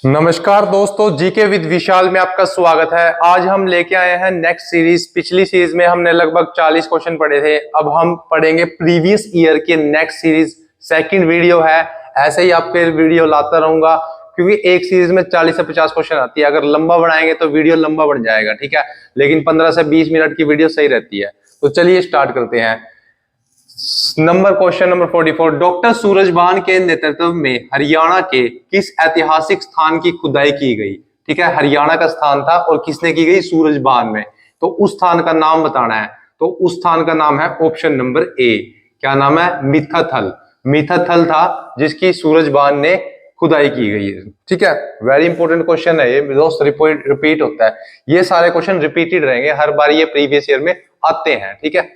नमस्कार दोस्तों, GK with विशाल में आपका स्वागत है। आज हम लेके आए हैं नेक्स्ट सीरीज। पिछली सीरीज में हमने लगभग 40 क्वेश्चन पढ़े थे। अब हम पढ़ेंगे प्रीवियस ईयर के नेक्स्ट सीरीज। सेकंड वीडियो है। ऐसे ही आपके वीडियो लाता रहूंगा क्योंकि एक सीरीज में 40 से 50 क्वेश्चन आती है। अगर लंबा बढ़ाएंगे तो वीडियो लंबा बढ़ जाएगा, ठीक है, लेकिन 15 से 20 मिनट की वीडियो सही रहती है। तो चलिए स्टार्ट करते हैं। Question number 44। डॉक्टर सूरजभान के नेतृत्व में हरियाणा के किस ऐतिहासिक स्थान की खुदाई की गई? ठीक है, हरियाणा का स्थान था और किसने की गई? सूरजभान में। तो उस स्थान का नाम बताना है। तो उस स्थान का नाम है ऑप्शन नंबर ए। क्या नाम है? मिथाथल। मिथाथल था जिसकी सूरजभान ने खुदाई की गई है। ठीक है, वेरी इंपॉर्टेंट क्वेश्चन है ये दोस्त, रिपीट होता है। ये सारे क्वेश्चन रिपीटेड रहेंगे हर बार, ये प्रीवियस ईयर में आते हैं। ठीक है,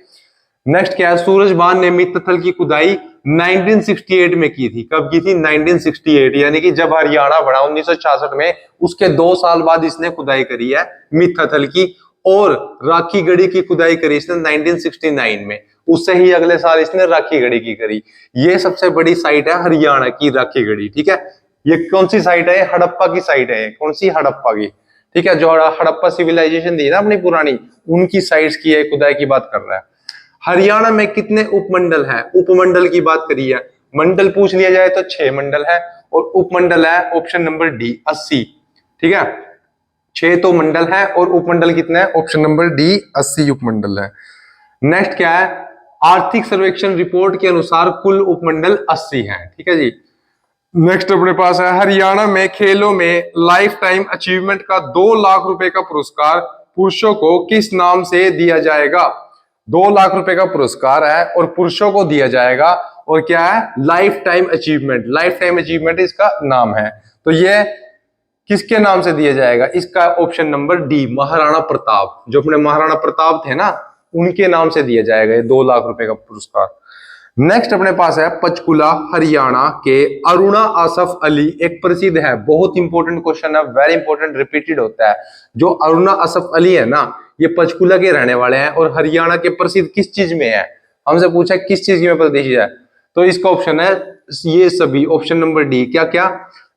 नेक्स्ट क्या है? सूरजभान ने मिथाथल की खुदाई 1968 में की थी। कब की थी? 1968, यानी कि जब हरियाणा बना 1966 में, उसके 2 साल बाद इसने खुदाई करी है मिथाथल की। और राखी गढ़ी की खुदाई करी इसने 1969 में। उससे ही अगले साल इसने राखी गढ़ी की करी। ये सबसे बड़ी साइट है हरियाणा की, राखी गढ़ी। ठीक है, ये कौन सी साइट है? हड़प्पा की साइट है। कौन सी? हड़प्पा की। ठीक है, जो हड़प्पा सिविलाइजेशन थी ना अपनी पुरानी, उनकी साइट्स की है, खुदाई की बात कर रहा है। हरियाणा में कितने उपमंडल हैं? उपमंडल की बात करी है। मंडल पूछ लिया जाए तो 6 मंडल है और उपमंडल है ऑप्शन नंबर डी 80। ठीक है, 6 तो मंडल है और उपमंडल कितने हैं? ऑप्शन नंबर डी 80 उपमंडल है। नेक्स्ट क्या है? आर्थिक सर्वेक्षण रिपोर्ट के अनुसार कुल उपमंडल 80 हैं। ठीक है जी। नेक्स्ट अपने पास है, हरियाणा में खेलों में लाइफ टाइम अचीवमेंट का 2 लाख रुपए का पुरस्कार पुरुषों को किस नाम से दिया जाएगा? 2 लाख रुपए का पुरस्कार है और पुरुषों को दिया जाएगा। और क्या है? Life time achievement. Life time achievement इसका नाम है। तो ये किसके नाम से दिया जाएगा? इसका option number D, Maharana Pratap. जो अपने महाराणा प्रताप थे ना, उनके नाम से दिया जाएगा ये 2 लाख रुपए का पुरस्कार। नेक्स्ट अपने पास है, पंचकुला हरियाणा के अरुणा आसफ अली एक प्रसिद्ध है। बहुत इंपॉर्टेंट क्वेश्चन है, वेरी इंपॉर्टेंट, रिपीटेड होता है। जो अरुणा आसफ अली है ना, ये पंचकुला के रहने वाले हैं और हरियाणा के प्रसिद्ध किस चीज में है? हमसे पूछा किस चीज में प्रसिद्ध है, तो इसका ऑप्शन है ये सभी, ऑप्शन नंबर डी। क्या क्या?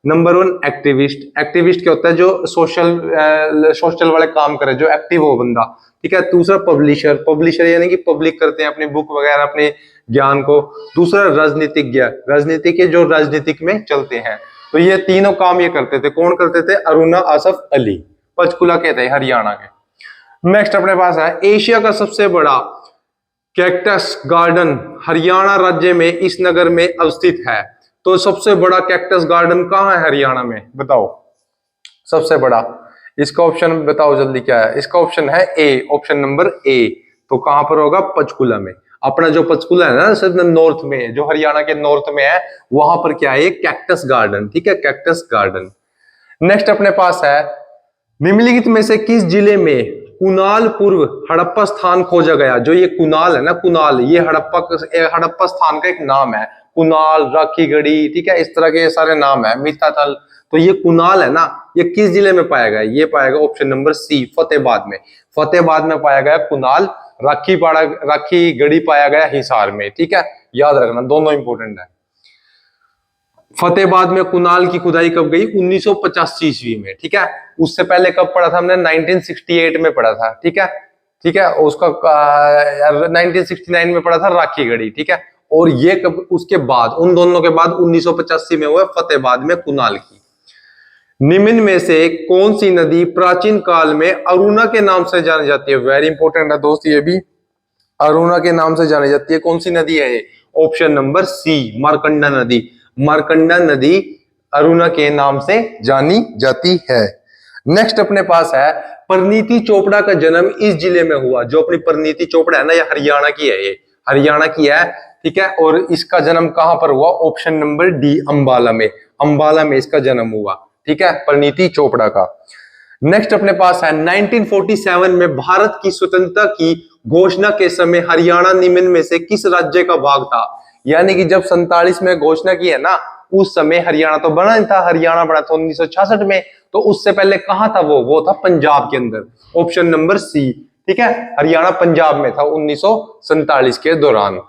Number 1 activist. एक्टिविस्ट क्या होता है? जो सोशल वाले काम करे, जो एक्टिव हो बंदा। ठीक है। दूसरा पब्लिशर। पब्लिशर यानी कि पब्लिक करते हैं अपनी बुक वगैरह, अपने ज्ञान को। दूसरा राजनीतिज्ञ। राजनीतिक जो राजनीतिक में चलते हैं। तो ये तीनों काम ये करते थे। कौन करते थे? अरुणा आसफ अली, पंचकुला के थे, हरियाणा के। नेक्स्ट अपने पास है, एशिया का सबसे बड़ा कैक्टस गार्डन हरियाणा राज्य में इस नगर में अवस्थित है। तो सबसे बड़ा कैक्टस गार्डन कहाँ है हरियाणा में? बताओ सबसे बड़ा। इसका ऑप्शन बताओ जल्दी, क्या है इसका ऑप्शन? है ए, ऑप्शन नंबर ए। तो कहां पर होगा? पंचकुला में। अपना जो पंचकुला है ना, सिर्फ नॉर्थ में, जो हरियाणा के नॉर्थ में है, वहां पर क्या है? Cactus garden. ठीक है, कैक्टस गार्डन। नेक्स्ट अपने पास है, निम्नलिखित में से किस जिले में कुणाल पूर्व हड़प्पा स्थान खोजा गया? जो ये कुणाल है ना, कुणाल, ये हड़प्पा स्थान का एक नाम है। कुणाल, राखी गढ़ी, ठीक है, इस तरह के सारे नाम है, मिथाथल। तो ये कुणाल है ना, ये किस जिले में पाया गया? ये पाया गया ऑप्शन नंबर सी, फतेहाबाद में। फतेहाबाद में पाया गया कुणाल। राखी गढ़ी पाया गया हिसार में। ठीक है, याद रखना, दोनों इंपोर्टेंट है। फतेहाबाद में कुणाल की खुदाई कब गई? 1985 ईस्वी में। ठीक है, उससे पहले कब पढ़ा था हमने? 1968 में पढ़ा था। ठीक है, ठीक है, उसका 1969 में पढ़ा था राखी गढ़ी। ठीक है, और ये कब? उसके बाद, उन दोनों के बाद 1985 में हुआ फतेहाबाद में कुणाल की। निम्न में से कौन सी नदी प्राचीन काल में अरुणा के नाम से जानी जाती है? वेरी इंपॉर्टेंट है दोस्त, ये भी अरुणा के नाम से जानी जाती है। कौन सी नदी है ये? ऑप्शन नंबर सी, मारकंडा नदी। मारकंडा नदी अरुणा के नाम से जानी जाती है। नेक्स्ट अपने पास है, परिणीति चोपड़ा का जन्म इस जिले में हुआ। जो अपनी परिणीति चोपड़ा है ना, ये हरियाणा की है, ये हरियाणा की है। ठीक है, और इसका जन्म कहां पर हुआ? ऑप्शन नंबर डी, अंबाला में। अंबाला में इसका जन्म हुआ। ठीक है, परिणीति चोपड़ा का। नेक्स्ट अपने पास है, 1947 में भारत की स्वतंत्रता की घोषणा के समय हरियाणा निम्न में से किस राज्य का भाग था? यानी कि जब 47 में घोषणा की है ना, उस समय हरियाणा तो बना नहीं था। हरियाणा बना था 1966 में। तो उससे पहले कहां था वो था पंजाब के अंदर। Option number C. ठीक है, हरियाणा पंजाब में था 1947 के दौरान।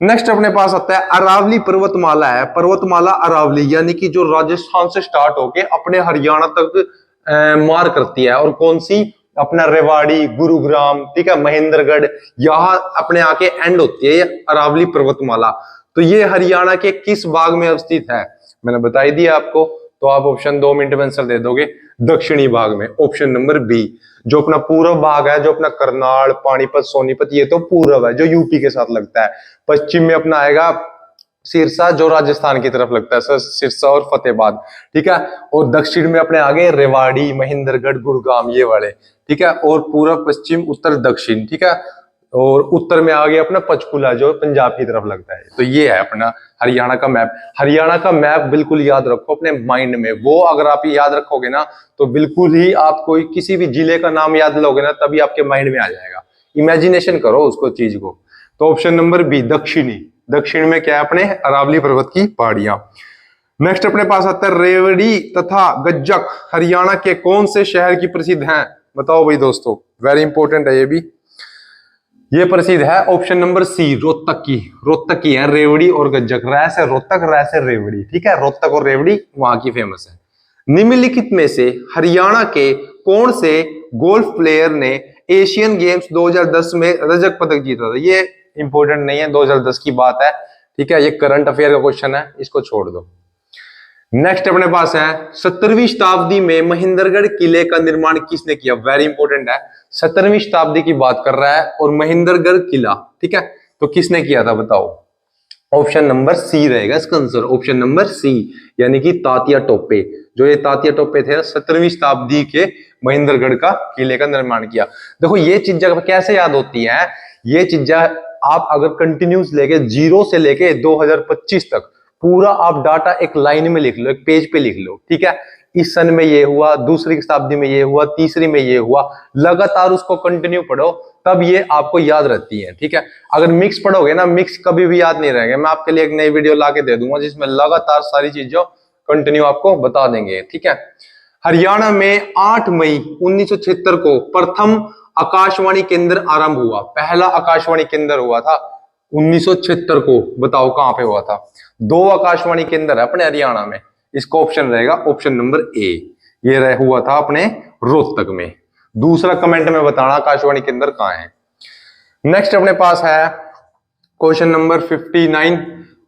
नेक्स्ट अपने पास आता है अरावली पर्वतमाला है, पर्वतमाला अरावली, यानी कि जो राजस्थान से स्टार्ट होके अपने हरियाणा तक मार करती है। और कौन सी? अपना रेवाड़ी, गुरुग्राम, ठीक है, महेंद्रगढ़, यहां अपने आके एंड होती है ये अरावली पर्वतमाला। तो ये हरियाणा के किस भाग में अवस्थित है? मैंने बता ही दिया आपको, तो आप ऑप्शन 2 मिनट में आंसर दे दोगे, दक्षिणी भाग में, ऑप्शन नंबर बी। जो अपना पूर्व भाग है, जो अपना करनाल, पानीपत, सोनीपत, ये तो पूर्व है जो यूपी के साथ लगता है। पश्चिम में अपना आएगा सिरसा, जो राजस्थान की तरफ लगता है, सर सिरसा और फतेहाबाद, ठीक है। और दक्षिण में अपने आगे रेवाड़ी, महेंद्रगढ़, गुड़गाम, ये वाले, ठीक है। और पूर्व, पश्चिम, उत्तर, दक्षिण, ठीक है। और उत्तर में आ गया अपना पंचकुला, जो पंजाब की तरफ लगता है। तो ये है अपना हरियाणा का मैप। हरियाणा का मैप बिल्कुल याद रखो अपने माइंड में, वो अगर आप याद रखोगे ना तो बिल्कुल ही आप कोई किसी भी जिले का नाम याद लोगे ना तभी आपके माइंड में आ जाएगा। इमेजिनेशन करो उसको, चीज को। तो ऑप्शन नंबर बी, दक्षिणी। दक्षिण में क्या है? अपने अरावली पर्वत की पहाड़ियां। नेक्स्ट अपने पास आता है रेवड़ी तथा गज्जक हरियाणा के कौन से शहर की प्रसिद्ध हैं? बताओ भाई दोस्तों, वेरी इंपॉर्टेंट है ये भी। ये प्रसिद्ध है ऑप्शन नंबर सी, रोहतक की। रोहतक की है रेवड़ी और गज्जक। रै से रोहतक, रै से रेवड़ी, ठीक है। रोहतक और रेवड़ी वहां की फेमस है। निम्नलिखित में से हरियाणा के कौन से गोल्फ प्लेयर ने एशियन गेम्स 2010 में रजत पदक जीता था? ये इंपॉर्टेंट नहीं है, 2010 की बात है, ठीक है। ये करंट अफेयर का क्वेश्चन है, इसको छोड़ दो। नेक्स्ट अपने पास है 17वीं शताब्दी में महेंद्रगढ़ किले का निर्माण किसने किया? वेरी इंपॉर्टेंट है, 17वीं शताब्दी की बात कर रहा है और महेंद्रगढ़ किला, ठीक है। तो किसने किया था बताओ? ऑप्शन नंबर सी रहेगा इसका आंसर, ऑप्शन नंबर सी, यानी कि तात्या टोपे। जो ये तात्या टोपे थे 17वीं शताब्दी के महेंद्रगढ़ का किले का निर्माण किया। देखो ये चीजें कैसे याद होती है, ये चीजें आप अगर कंटिन्यूस लेके जीरो से लेके 2025 तक पूरा आप डाटा एक लाइन में लिख लो, एक पेज पे लिख लो, ठीक है। इस सन में ये हुआ, दूसरी शताब्दी में ये हुआ, तीसरी में ये हुआ, लगातार उसको कंटिन्यू पढ़ो, तब ये आपको याद रहती है, ठीक है। अगर मिक्स पढ़ोगे ना, मिक्स कभी भी याद नहीं रहेंगे। मैं आपके लिए एक नई वीडियो लाके दे दूंगा जिसमें लगातार सारी चीजों कंटिन्यू आपको बता देंगे, ठीक है। हरियाणा में 8 मई 1976 को प्रथम आकाशवाणी केंद्र आरंभ हुआ। पहला आकाशवाणी केंद्र हुआ था 1976 को, बताओ कहां पे हुआ था? 2 आकाशवाणी केंद्र है अपने हरियाणा में, इसका ऑप्शन रहेगा ऑप्शन नंबर ए। ये हुआ था अपने रोहतक में। दूसरा कमेंट में बताना आकाशवाणी केंद्र कहां है। नेक्स्ट अपने पास है क्वेश्चन नंबर 59।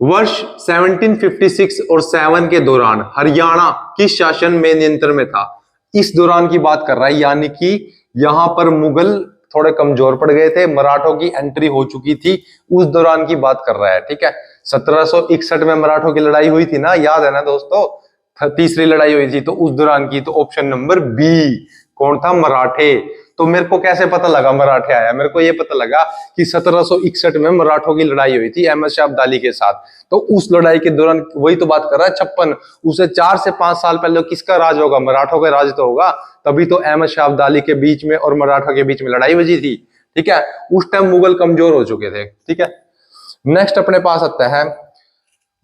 वर्ष 1756 और 7 के दौरान हरियाणा किस शासन में नियंत्रण में था? इस दौरान की बात कर रहा है, यानी कि यहां पर मुगल थोड़े कमजोर पड़ गए थे, मराठों की एंट्री हो चुकी थी, उस दौरान की बात कर रहा है, ठीक है। 1761 में मराठों की लड़ाई हुई थी ना, याद है ना दोस्तों? तीसरी लड़ाई हुई थी, तो उस दौरान की। तो ऑप्शन नंबर बी कौन था? मराठे। तो मेरे को कैसे पता लगा मराठे आया? मेरे को ये पता लगा कि 1761 में मराठों की लड़ाई हुई थी अहमद शाह अब्दाली के साथ। तो उस लड़ाई के दौरान, वही तो बात कर रहा है 56, उसे 4 से 5 साल पहले किसका राज होगा? मराठों का राज तो होगा। तभी तो अहमद शाह अब्दाली के बीच में और मराठा के बीच में लड़ाई बजी थी, ठीक है। उस टाइम मुगल कमजोर हो चुके थे, ठीक है। नेक्स्ट अपने पास आता है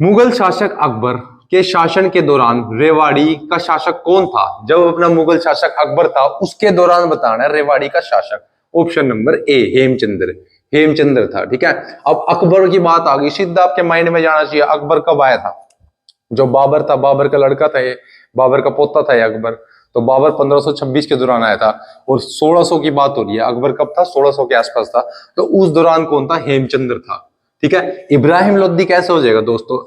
मुगल शासक अकबर के शासन के दौरान रेवाड़ी का शासक कौन था? जब अपना मुगल शासक अकबर था उसके दौरान बताना है रेवाड़ी का शासक। Option number A, Hemchandra. Hemchandra था, ठीक है। अब अकबर की बात आ गई, सीधा आपके माइंड में जाना चाहिए, अकबर कब आया था? जो बाबर था, बाबर का लड़का था ये, बाबर का पोता था ये अकबर। तो बाबर 1526 के दौरान आया था और 1600 की बात हो रही है। अकबर कब था? 1600 के आसपास था। तो उस दौरान कौन था? हेमचंद्र था, ठीक है। इब्राहिम लोदी कैसे हो जाएगा दोस्तों?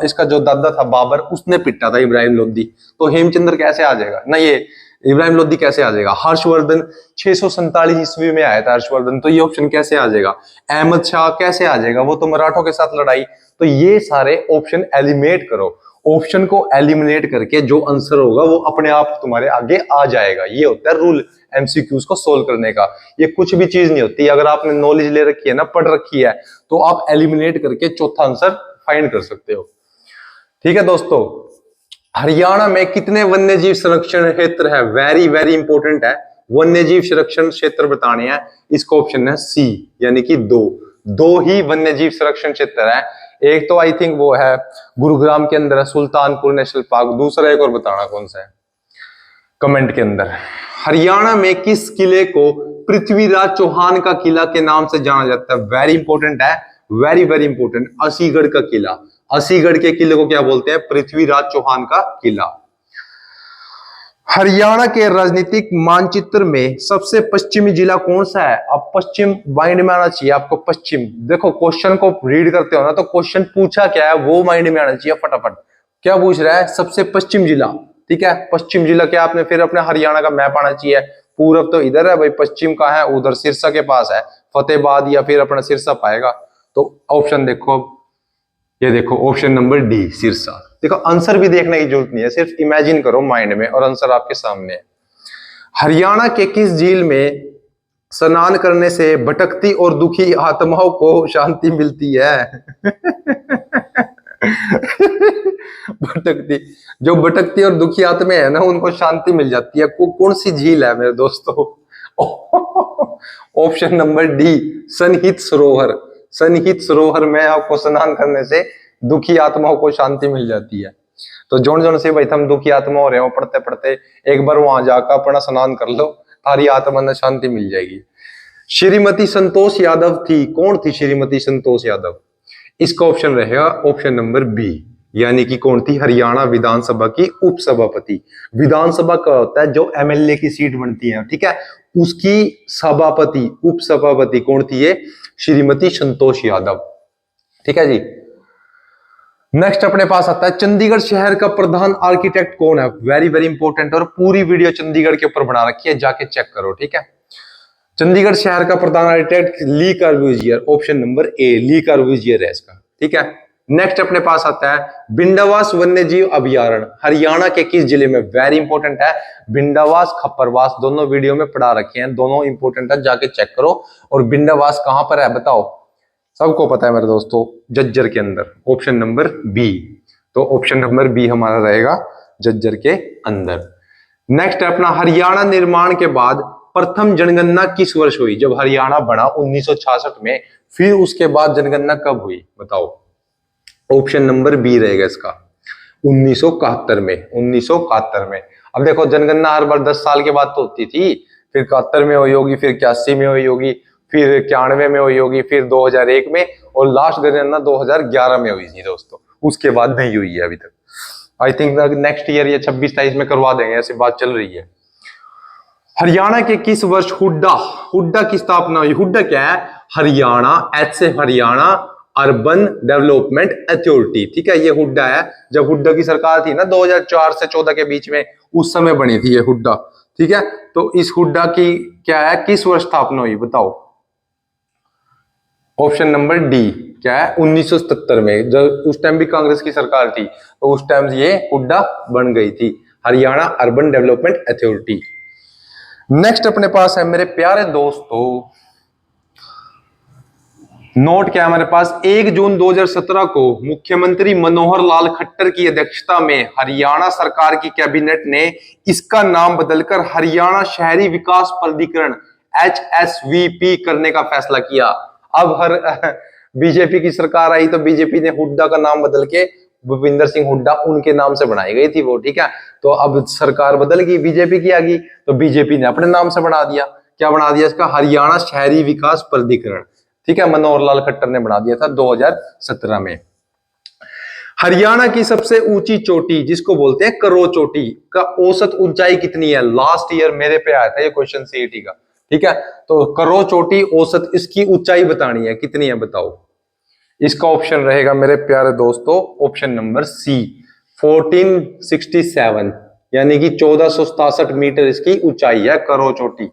इसका जो दादा था बाबर, उसने पिटा था इब्राहिम लोदी, तो हेमचंद्र कैसे आ जाएगा? ना, ये इब्राहिम लोदी कैसे आ जाएगा? हर्षवर्धन 647 ईस्वी में आया था हर्षवर्धन, तो ये ऑप्शन कैसे आ जाएगा? अहमद शाह कैसे आ जाएगा? वो तो मराठों के साथ लड़ाई। तो ये सारे ऑप्शन एलिमिनेट करो, ऑप्शन को एलिमिनेट करके जो आंसर होगा वो अपने आप तुम्हारे आगे आ जाएगा। ये होता है रूल एमसीक्यूज को सोल्व करने का। ये कुछ भी चीज नहीं होती, अगर आपने नॉलेज ले रखी है ना, पढ़ रखी है, तो आप एलिमिनेट करके चौथा आंसर फाइंड कर सकते हो, ठीक है दोस्तों। हरियाणा में कितने वन्यजीव संरक्षण क्षेत्र है? वेरी वेरी इंपॉर्टेंट है, वन्यजीव संरक्षण क्षेत्र बताने हैं। इसका ऑप्शन है सी, यानी कि 2 ही वन्यजीव संरक्षण क्षेत्र है। एक तो आई थिंक वो है गुरुग्राम के अंदर है, सुल्तानपुर नेशनल पार्क। दूसरा एक और बताना कौन सा है कमेंट के अंदर। हरियाणा में किस किले को पृथ्वीराज चौहान का किला के नाम से जाना जाता है? वेरी इंपॉर्टेंट है, वेरी वेरी इंपॉर्टेंट, असीगढ़ का किला। असीगढ़ के किले को क्या बोलते हैं? पृथ्वीराज चौहान का किला। हरियाणा के राजनीतिक मानचित्र में सबसे पश्चिमी जिला कौन सा है? अब पश्चिम माइंड में आना चाहिए आपको। पश्चिम, देखो क्वेश्चन को रीड करते हो ना तो क्वेश्चन पूछा क्या है वो माइंड में आना चाहिए फटाफट। क्या पूछ रहा है? सबसे पश्चिम जिला, ठीक है। पश्चिम जिला क्या, आपने फिर अपने हरियाणा का मैप आना चाहिए। पूरब तो इधर है भाई, पश्चिम कहाँ है? उधर सिरसा के पास है, फतेहाबाद या फिर अपना सिरसा पाएगा। तो ऑप्शन देखो, ये देखो ऑप्शन नंबर डी, सिरसा। देखो आंसर भी देखने की जरूरत नहीं है, सिर्फ इमेजिन करो माइंड में और आंसर आपके सामने है। हरियाणा के किस झील में स्नान करने से भटकती और दुखी आत्माओं को शांति मिलती है? भटकती, जो भटकती और दुखी आत्मा है ना उनको शांति मिल जाती है। कौन सी झील है मेरे दोस्तों? ऑप्शन नंबर डी, सनहित सरोवर। सनहित सरोवर में आपको स्नान करने से दुखी आत्माओं को शांति मिल जाती है। तो जोन से भाई हम दुखी आत्मा हो रहे हो पढ़ते पढ़ते, एक बार वहां जाकर अपना स्नान कर लो, सारी आत्मा में शांति मिल जाएगी। श्रीमती संतोष यादव थी, कौन थी श्रीमती संतोष यादव? इसका ऑप्शन रहेगा ऑप्शन नंबर बी, यानी कि कौन थी? हरियाणा विधानसभा की उपसभापति। विधानसभा का होता है जो एमएलए की सीट बनती है, ठीक है, उसकी सभापति, उपसभापति कौन थी? ये श्रीमती संतोष यादव, ठीक है जी। नेक्स्ट अपने पास आता है चंडीगढ़ शहर का प्रधान आर्किटेक्ट कौन है? वेरी वेरी इंपॉर्टेंट, और पूरी वीडियो चंडीगढ़ के ऊपर बना रखी है, जाके चेक करो, ठीक है। चंडीगढ़ शहर का प्रधान architect Le Corbusier, option number A, Le Corbusier है इसका, ठीक है। नेक्स्ट अपने पास आता है भिंडावास वन्यजीव अभयारण्य, हरियाणा के किस जिले में? वेरी इंपॉर्टेंट है, भिंडावास खप्परवास, दोनों वीडियो में पढ़ा रखे हैं, दोनों इंपॉर्टेंट है, जाके चेक करो। और भिंडावास कहां पर है बताओ? सबको पता है मेरे दोस्तों, झज्जर के अंदर, ऑप्शन नंबर बी। तो ऑप्शन नंबर बी हमारा रहेगा झज्जर के अंदर। नेक्स्ट है अपना हरियाणा निर्माण के बाद प्रथम जनगणना किस वर्ष हुई? जब हरियाणा बना 1966 में, फिर उसके बाद जनगणना कब हुई बताओ? ऑप्शन नंबर बी रहेगा इसका, 1971 में। 1971 में। अब देखो जनगणना हर बार 10 साल के बाद तो होती थी, फिर 71 में हुई होगी, फिर 81 में हुई होगी, फिर 91 में हुई होगी, फिर 2001 में, और लास्ट जनगणना 2011 में हुई थी दोस्तों, उसके बाद नहीं हुई है अभी तक। आई थिंक नेक्स्ट ईयर या 26-27 में करवा देंगे, ऐसी बात चल रही है। हरियाणा के किस वर्ष हुड्डा की स्थापना हुई? हुड्डा क्या है? हरियाणा, एच से हरियाणा अर्बन डेवलपमेंट अथॉरिटी, ठीक है, ये हुड्डा है। जब हुड्डा की सरकार थी ना 2004 से 14 के बीच में, उस समय बनी थी ये हुड्डा, ठीक है। तो इस हुड्डा की क्या है, किस वर्ष स्थापना हुई बताओ? ऑप्शन नंबर डी क्या है? 1977 में, जब उस टाइम भी कांग्रेस की सरकार थी, तो उस टाइम ये हुड्डा बन गई थी, Haryana urban development authority. Next अपने पास है मेरे प्यारे दोस्तों, नोट क्या है हमारे पास, 1 जून 2017 को मुख्यमंत्री मनोहर लाल खट्टर की अध्यक्षता में हरियाणा सरकार की कैबिनेट ने इसका नाम बदलकर हरियाणा शहरी विकास प्राधिकरण HSVP करने का फैसला किया। अब हर बीजेपी की सरकार आई तो बीजेपी ने हुड्डा का नाम बदल के, भूपिंदर सिंह हुड्डा उनके नाम से बनाई गई थी वो, ठीक है। तो अब सरकार बदल गई, बीजेपी की आ गई, तो बीजेपी ने अपने नाम से बना दिया। क्या बना दिया इसका? हरियाणा शहरी विकास प्राधिकरण, ठीक है, मनोहर लाल खट्टर ने बना दिया था 2017 में। हरियाणा की सबसे ऊंची चोटी जिसको बोलते हैं करो चोटी का औसत ऊंचाई कितनी है? लास्ट ईयर मेरे पे आया था ये क्वेश्चन सीईटी का, ठीक है। तो करो चोटी औसत, इसकी ऊंचाई बतानी है, कितनी है बताओ? इसका ऑप्शन रहेगा मेरे प्यारे दोस्तों ऑप्शन नंबर सी, 1467, यानी कि 1467 मीटर इसकी ऊंचाई है करो चोटी।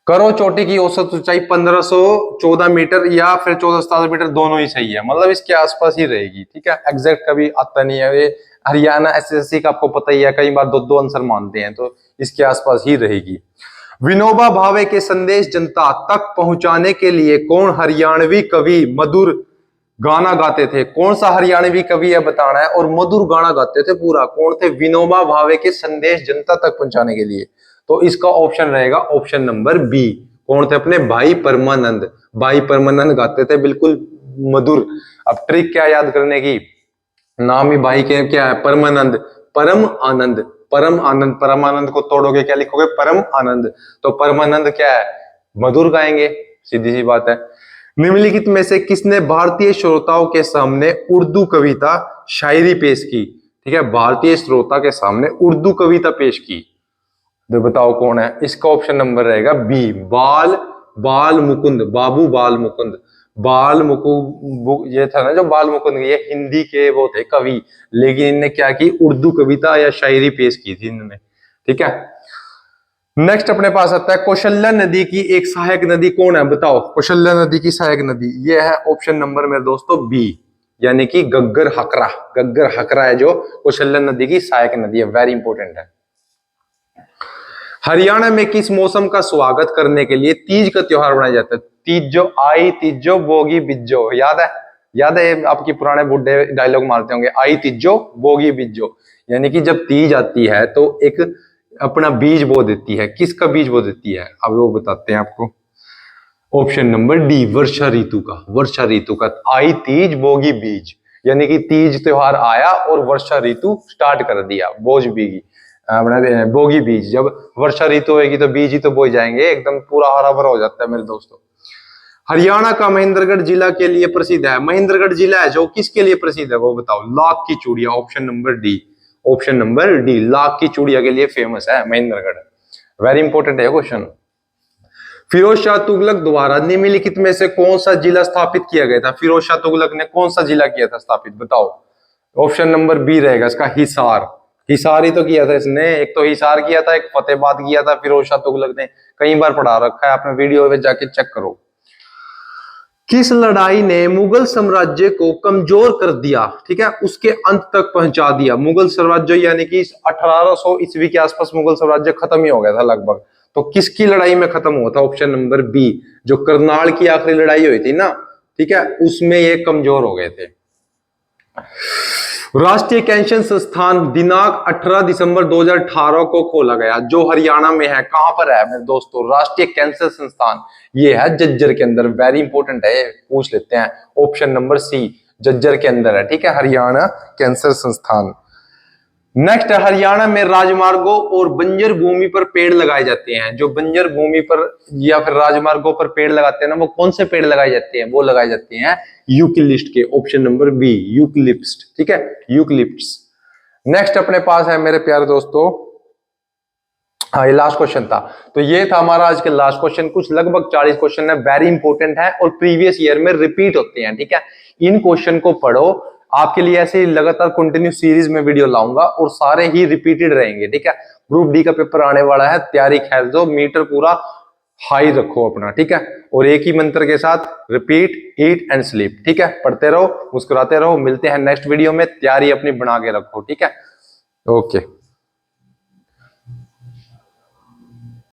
करो चोटी की औसत ऊंचाई 1514 मीटर या फिर 1467 मीटर, दोनों ही सही है, मतलब इसके आसपास ही रहेगी, ठीक है। एग्जैक्ट कभी आता नहीं है ये, हरियाणा एसएससी का आपको पता ही है, कई बार दो आंसर मानते हैं, तो इसके आसपास ही रहेगी। विनोबा भावे के संदेश जनता तक पहुंचाने के लिए कौन हरियाणवी कवि मधुर गाना गाते थे? कौन सा हरियाणवी कवि है बताना है, और मधुर गाना गाते थे पूरा, कौन थे? विनोबा भावे के संदेश जनता तक पहुंचाने के लिए। तो इसका ऑप्शन रहेगा ऑप्शन नंबर बी, कौन थे? अपने भाई परमानंद। भाई परमानंद गाते थे बिल्कुल मधुर। अब ट्रिक क्या याद करने की, नाम ही भाई के क्या है? परमानंद, परम आनंद, परम आनंद, परमानंद को तोड़ोगे क्या लिखोगे? परम आनंद। तो परमानंद क्या है? मधुर गाएंगे, सीधी सी बात है। निम्नलिखित में से किसने भारतीय श्रोताओं के सामने उर्दू कविता शायरी पेश की? ठीक है, भारतीय श्रोता के सामने उर्दू कविता पेश की, तो बताओ कौन है? इसका ऑप्शन नंबर रहेगा बी, बाल बाल मुकुंद, बाबू बाल मुकुंद। बाल मुकुंद ये था ना जो बाल मुकुंद, ये हिंदी के वो थे कवि, लेकिन इनने क्या की, उर्दू कविता या शायरी पेश की थी इन्होंने। ठीक है, नेक्स्ट अपने पास आता है कौशल्या नदी की एक सहायक नदी कौन है? बताओ कौशल्या नदी की सहायक नदी, ये है ऑप्शन नंबर मेरे दोस्तों बी, यानी कि गग्गर हकरा। गग्गर हकरा है जो कौशल्या नदी की सहायक नदी है, वेरी इंपॉर्टेंट है। हरियाणा में किस मौसम का स्वागत करने के लिए तीज का त्योहार मनाया जाता है? तीजो आई तीजो बोगी बिज्जो, याद है? याद है, आपकी पुराने बुढ़े डायलॉग मारते होंगे, आई तीजो बोगी बिज्जो, यानी कि जब तीज आती है तो एक अपना बीज बो देती है। किसका बीज बो देती है, अब वो बताते हैं आपको। ऑप्शन नंबर डी, वर्षा ऋतु का। वर्षा ऋतु का आई तीज बोगी बीज, यानी कि तीज त्योहार आया और वर्षा ऋतु स्टार्ट कर दिया, बोझ बीगी अपना बोगी बीज। जब वर्षा ऋतु होगी तो बीज ही तो बोई जाएंगे, एकदम पूरा हरा भरा हो जाता है मेरे दोस्तों। हरियाणा का महेंद्रगढ़ जिला के लिए प्रसिद्ध है। महेंद्रगढ़ जिला है जो किसके लिए प्रसिद्ध है वो बताओ? लाख की चूड़िया, option number D. Option number D, lakh की चूड़िया के लिए फेमस है महेंद्रगढ़। वेरी इंपॉर्टेंट है क्वेश्चन। फिरोज शाह तुगलक द्वारा निम्नलिखित में से कौन सा जिला स्थापित किया गया था? फिरोज शाह तुगलक ने कौन सा जिला किया था स्थापित, बताओ? ऑप्शन नंबर बी रहेगा इसका, हिसार। हिसार ही तो किया था इसने, एक तो हिसार किया था, एक फतेहाबाद किया था फिरोज शाह तुगलक ने। कई बार पढ़ा रखा है आपने, वीडियो में जाके चेक करो। किस लड़ाई ने मुगल साम्राज्य को कमजोर कर दिया? ठीक है, उसके अंत तक पहुंचा दिया। मुगल साम्राज्य यानी कि 1800 ईस्वी के आसपास मुगल साम्राज्य खत्म ही हो गया था लगभग। तो किसकी लड़ाई में खत्म हुआ था? ऑप्शन नंबर बी, जो करनाल की आखिरी लड़ाई हुई थी ना, ठीक है, उसमें ये कमजोर हो गए थे। राष्ट्रीय कैंसर संस्थान दिनांक 18 दिसंबर 2018 को खोला गया, जो हरियाणा में है। कहां पर है मेरे दोस्तों? राष्ट्रीय कैंसर संस्थान ये है झज्जर के अंदर। वेरी इंपॉर्टेंट है, पूछ लेते हैं। ऑप्शन नंबर सी, झज्जर के अंदर है। ठीक है, हरियाणा कैंसर संस्थान। नेक्स्ट है, हरियाणा में राजमार्गों और बंजर भूमि पर पेड़ लगाए जाते हैं। जो बंजर भूमि पर या फिर राजमार्गों पर पेड़ लगाते हैं ना, वो कौन से पेड़ लगाए जाते हैं? वो लगाए जाते हैं यूकलिप्ट के। Option number B, eucalypt. ठीक है, यूकलिप्ट्स। नेक्स्ट अपने पास है मेरे प्यारे दोस्तों, हाँ ये लास्ट क्वेश्चन था। तो ये था हमारा आज के लास्ट क्वेश्चन। कुछ लगभग 40 क्वेश्चन है, वेरी इंपॉर्टेंट है और प्रीवियस ईयर में रिपीट होते हैं। ठीक है, इन क्वेश्चन को पढ़ो, आपके लिए ऐसे ही लगातार कंटिन्यू सीरीज में वीडियो लाऊंगा और सारे ही रिपीटेड रहेंगे। ठीक है, ग्रुप डी का पेपर आने वाला है, तैयारी खैर दो, मीटर पूरा हाई रखो अपना। ठीक है, और एक ही मंत्र के साथ रिपीट, ईट एंड स्लीप। ठीक है, पढ़ते रहो, मुस्कुराते रहो। मिलते हैं नेक्स्ट वीडियो में, तैयारी अपनी बना के रखो। ठीक है, ओके।